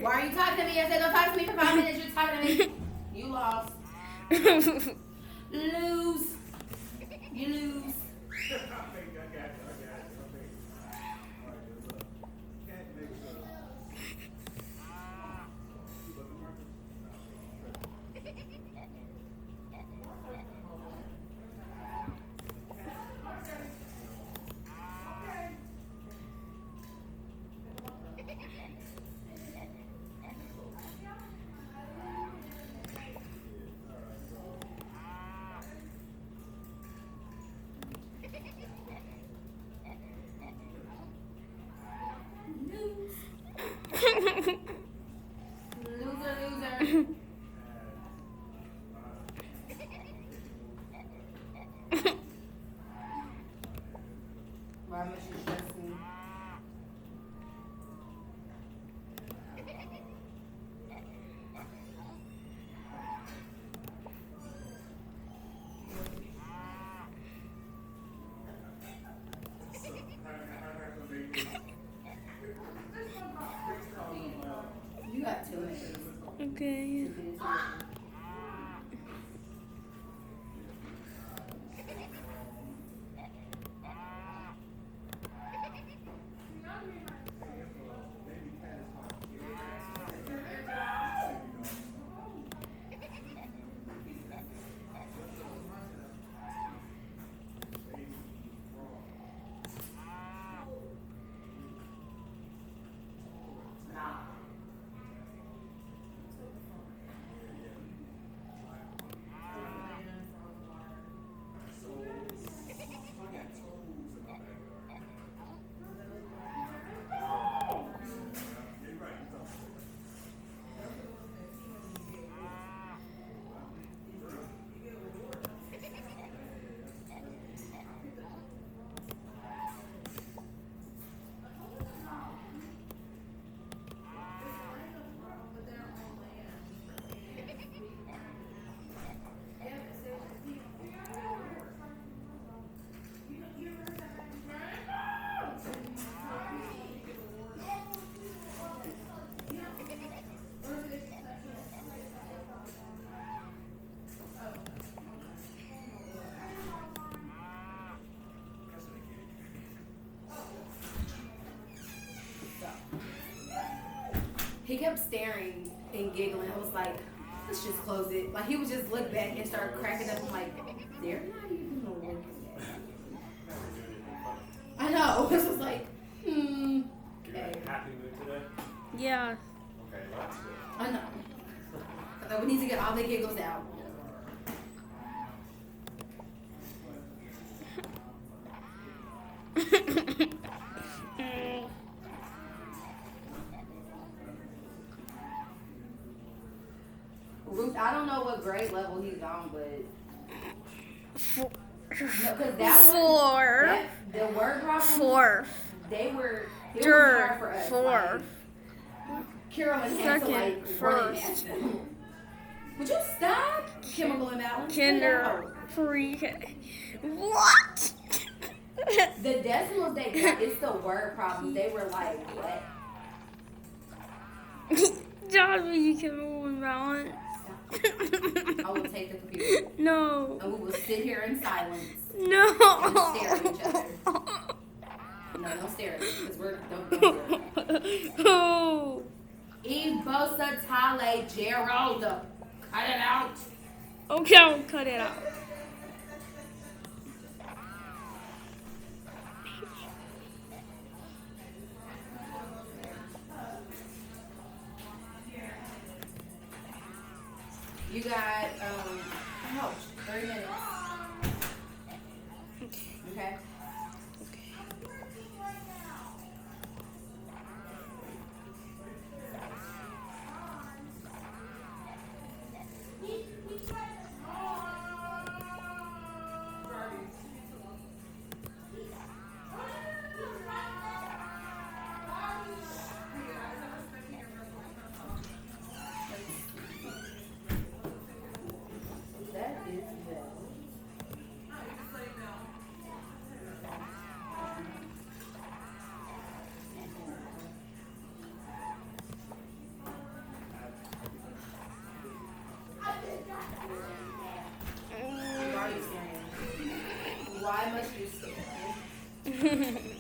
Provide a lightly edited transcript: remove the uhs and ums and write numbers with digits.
Why are you talking to me? I said, don't talk to me for 5 minutes. You're talking to me. You lost. Lose. You lose. Loser. Why must you stress me? You got 2 minutes. Okay. He kept staring and giggling. I was like, let's just close it. Like, he would just look back and start cracking up. I'm like, they're not even working yet. I know. This was like, You're okay. happy with today? Yeah. Okay, that's good. I know. We need to get all the giggles out. Ruth, I don't know what grade level he's on, but no, 'cause that one, Four. the word problems, Four. they were it was Third. hard for us. Four. Like, Carolyn had to Second. like First. Would you stop? Chemical imbalance. Kinder. Pre-K. What? The decimals they got, it's the word problems. They were like, what? Johnny, you can move and balance. I will take the computer No. and we will sit here in silence No. and stare at each other. No, don't stare at me because we're don't. Oh. Ibosa Tale Gerald. Cut it out. Okay, I'll cut it out. You got ouch, 30 minutes. Okay. That is well. Why must you stare?